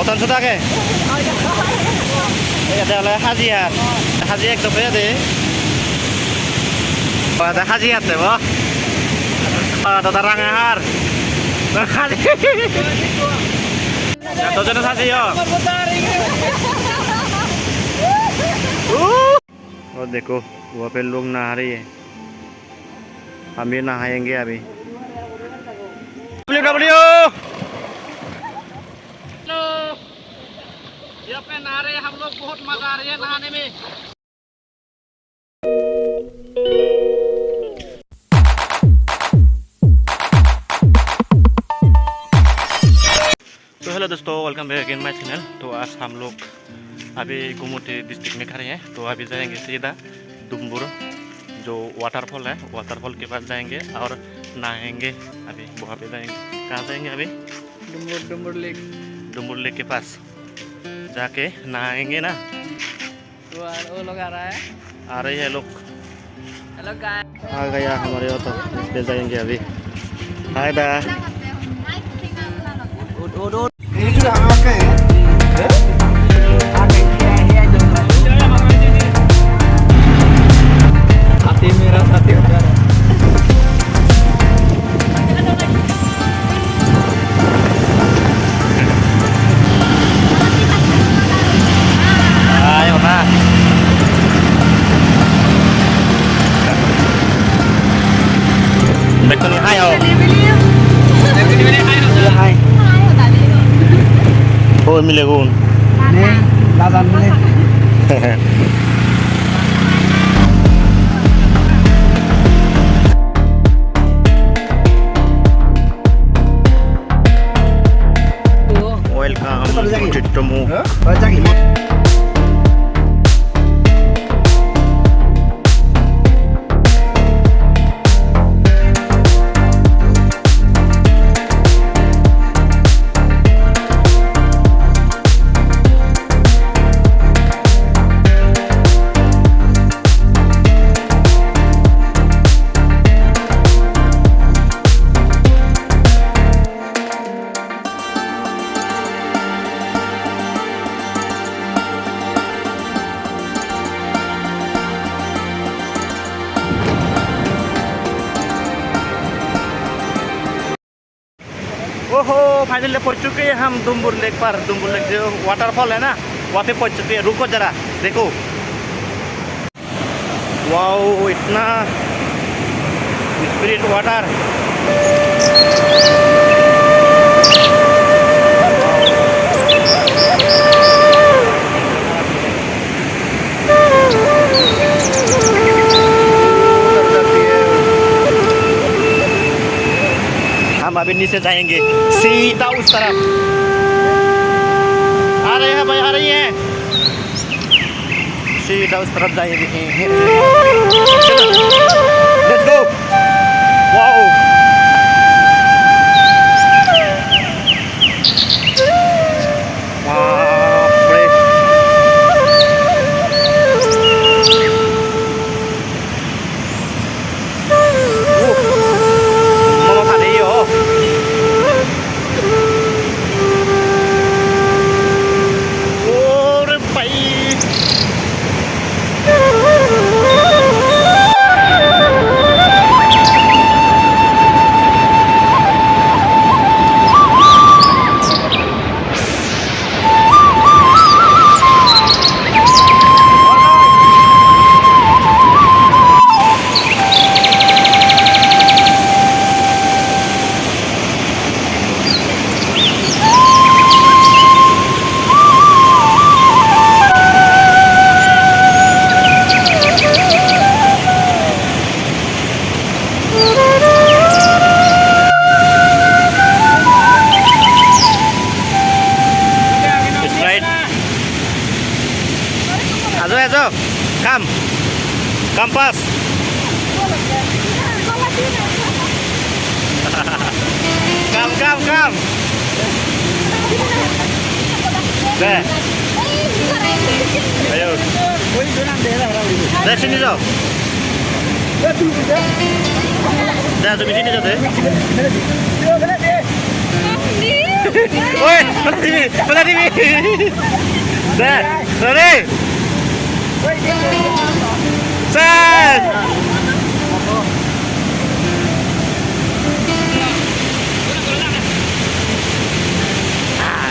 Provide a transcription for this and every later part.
Motor sudah ke? Ada oleh hajiat. Hajiat itu apa deh? Oh, ada hajiat deh, boh. Ada terang ahar. Ya, tuh jenis haji yo. Oh, देखो वहाँ पे लोग नहा रही है. हम भी नहाएंगे अभी. W. हेलो. यहाँ पे नहा रहे हैं हम लोग. बहुत मजा आ रही है नहाने में. तो हेलो दोस्तों, welcome back again my channel. तो आज हम लोग अभी गोमती डिस्ट्रिक्ट में खड़े हैं. तो अभी जाएंगे सीधा डुम्बुर जो वाटरफॉल है, वाटरफॉल के पास जाएंगे और नहाएंगे. अभी वहाँ पे जाएंगे. कहाँ जाएंगे अभी? डुम्बुर लेक के पास जाके नहाएंगे ना. वो लोग आ रहा है. आ रही है लोग. Hello guys. आ गया हमारे ऑटो. इस पे जाएंगे अभी. हाय दा. ini sudah pakai ya? Hati merah, hati udara. Ayo nah. Back to hai oh. Hai. Oh, milegun. Nih, lawan menit. Welcome to Cittomu. Baca gini. ओहो, फाइनली पहुंच चुके हैं हम डुम्बुर लेक पर. डुम्बुर लेक जो वाटरफॉल है ना, वहाँ पे पहुंच चुके हैं. रुको जरा, देखो. वाओ, इतना स्पिरिट वाटर. हम अभी नीचे जाएंगे सीधा उस तरफ. आ रहे हैं भाई, आ रही हैं. सीधा उस तरफ जाएंगे. Let's go. Wow. Azo, come fast. Come. Deh. Ayo. Dari sini dong. Dah, tunggu sini deh. Woi, mana TV? Dah, sorry. Set.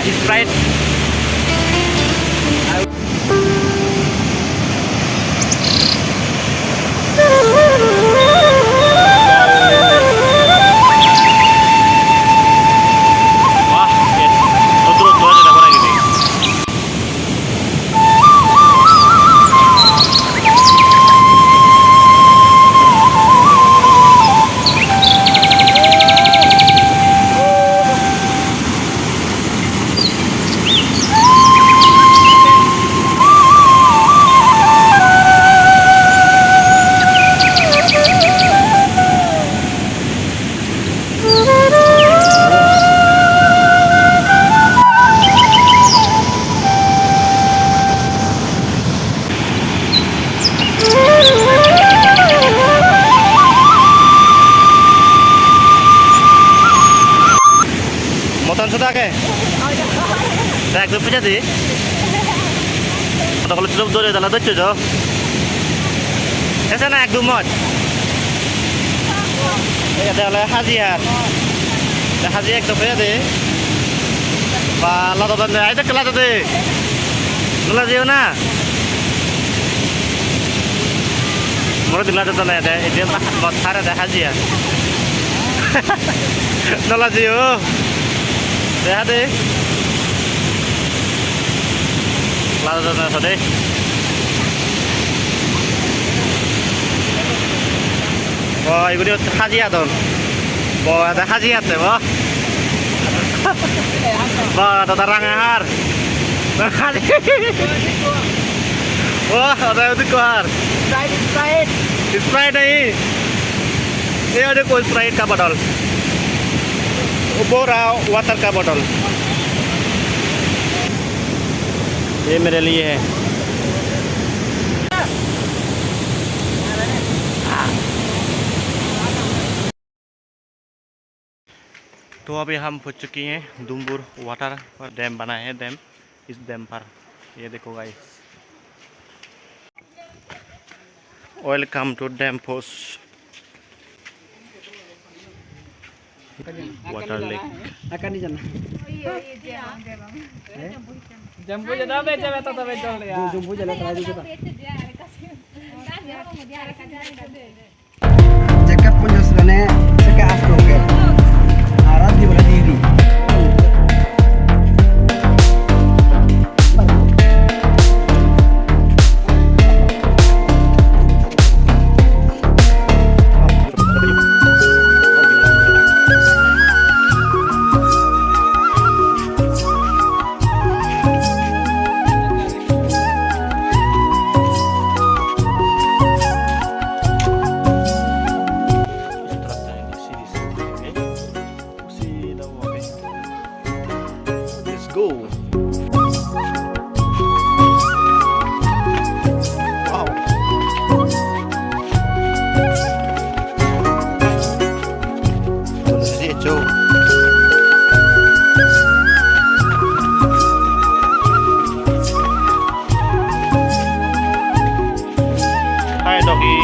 It's right. Wah, terus aja dah orang gini. Motor sudah ke? Dah aku punya sih. Kalau sudah dua dah lalu cuci. Esa naik dumot. Ada oleh haziat. Dah haziat tu punya sih. Lalu tu ada kelas tu. Lalu dia na. Menurut dia tu ada. Dia mah thara ada haziat. Lalu dia. Lihat deh. Lalu sana sana. Wah, ibu dia hajiat tuh. Wah, ada hajiat deh, wah. Wah, ada terang ahar. Wah, ada itu keluar. Sprite nih. Ini ada kue Sprite ka botol. ऊपर water का बोतल ये मेरे लिए है। तो अभी हम पहुंच चुके हैं दुम्बुर वाटर पर डैम बना है डैम इस डैम पर ये देखो guys welcome to dam post water lake Akan di sana. जम्बू जदा बेचे बेटा तो बेच डोल यार Jumbo jalan terakhir kita. Cakap pun sebenarnya sekat asal ke. Arah di mana diri. Go. Wow. Tuh sih, Joe. Hai, doggy.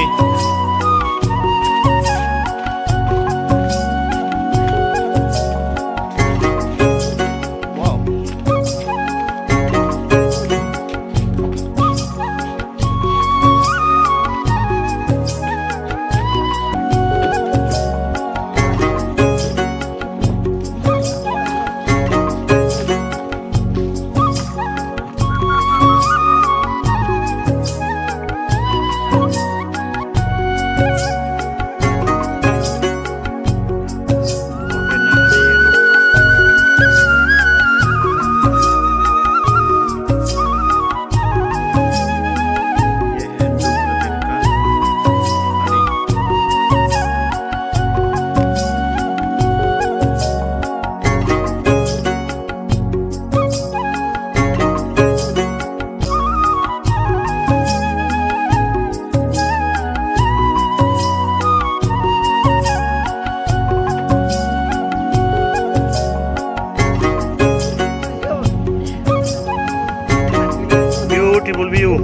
beautiful view.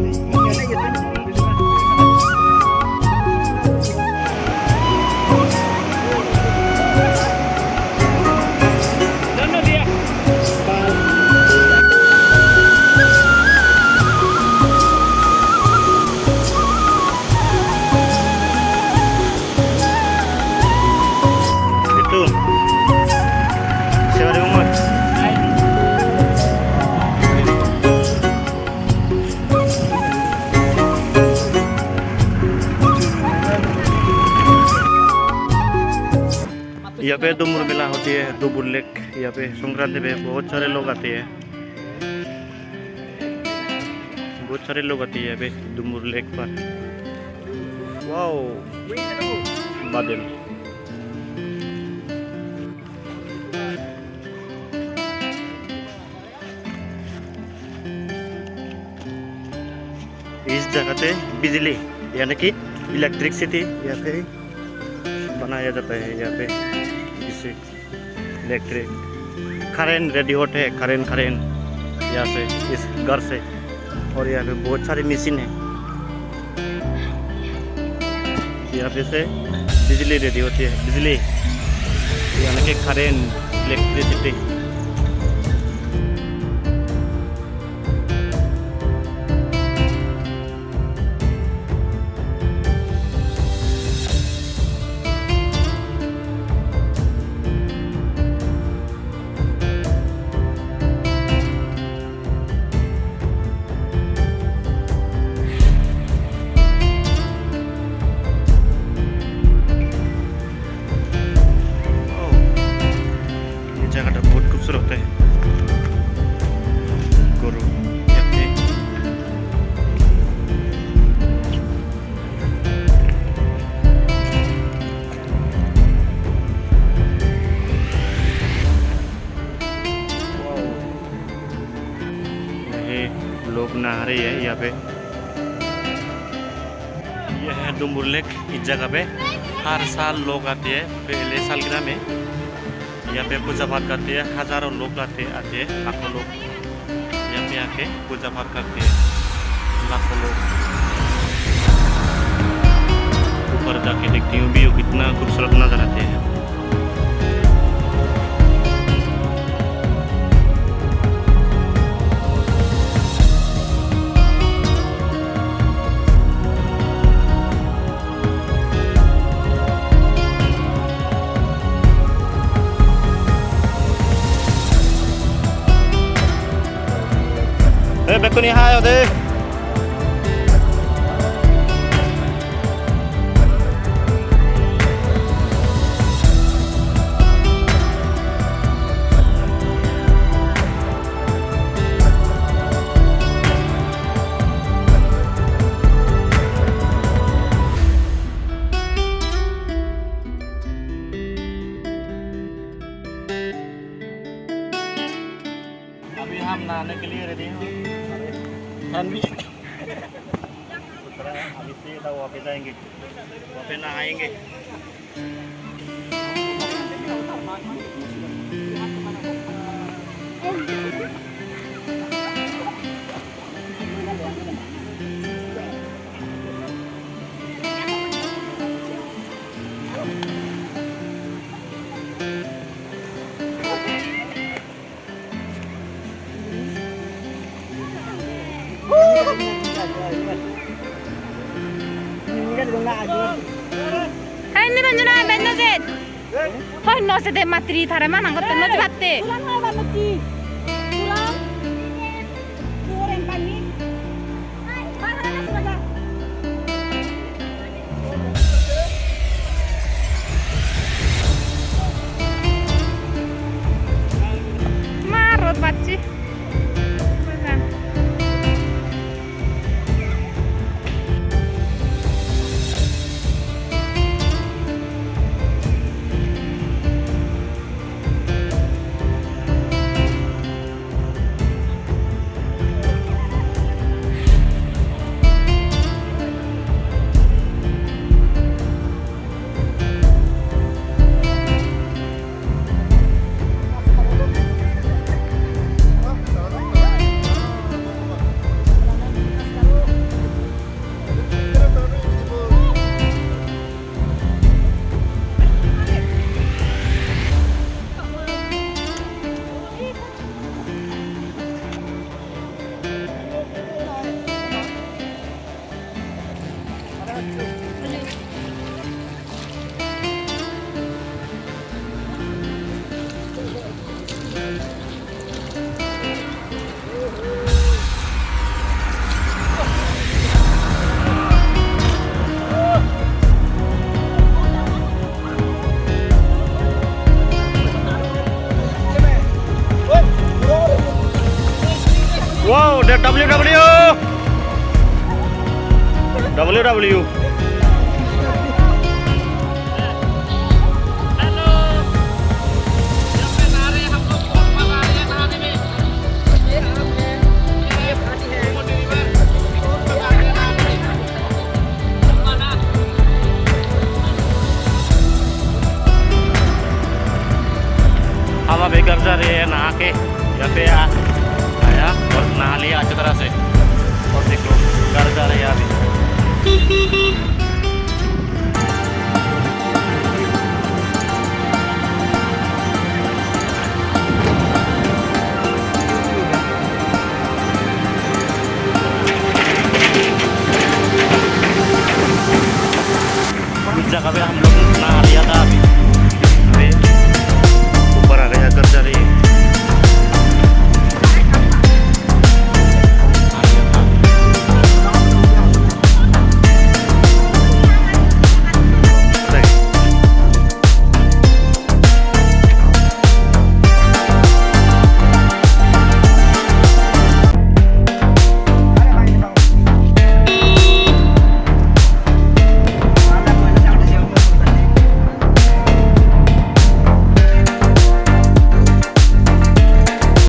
Dono dia. Itu. Siapa di rumah? यहाँ पे डुमर मेला होती है डुबुर लेक। यहाँ पे संक्रांति पे बहुत सारे लोग आते हैं। बहुत सारे लोग आते हैं यहाँ पे डुमर लेक पर। वाओ बादल। इस जगह पे बिजली यानी कि इलेक्ट्रिसिटी यहाँ पे बनाया जाता है। यहाँ पे इससे इलेक्ट्रिक करेंट रेडी होते हैं। करेंट यहाँ से इस घर से। और यहाँ पे बहुत सारी मशीन है। यहाँ पे से बिजली रेडी होती है। बिजली यानी कि करेंट इलेक्ट्रिसिटी। जगह बहुत खूबसूरत है। गुरु लोग नहा रहे हैं यहाँ पे। यह है डुमर लेक। इस जगह पे हर साल लोग आते हैं। पहले सालगिरह में यहाँ पे पूजा पाठ करते हैं। हजारों लोग आते हैं लाखों लोग यहाँ पे आके पूजा पाठ करते हैं। लाखों लोग ऊपर जाके देखती हूँ व्यू कितना खूबसूरत नजर आते हैं। Bekuni hai ode. अभी हम नहाने के लिए रेडी हैं। अभी सीधा वहाँ पे जाएंगे। वहाँ पे नहाएंगे। Hai ni Ranjana, ben nozet. Hoi nozet de matri thara mana ngot nozet batte. Tulang apa matri? Tulang. Goreng pani. Mana ada sebelah. Marot bacci. Wow, udah WW. WW. हम अभी घर जा रहे हैं नहा के यहाँ पे आया और नहा लिया अच्छी तरह से और देखो घर जा रहे हैं अभी।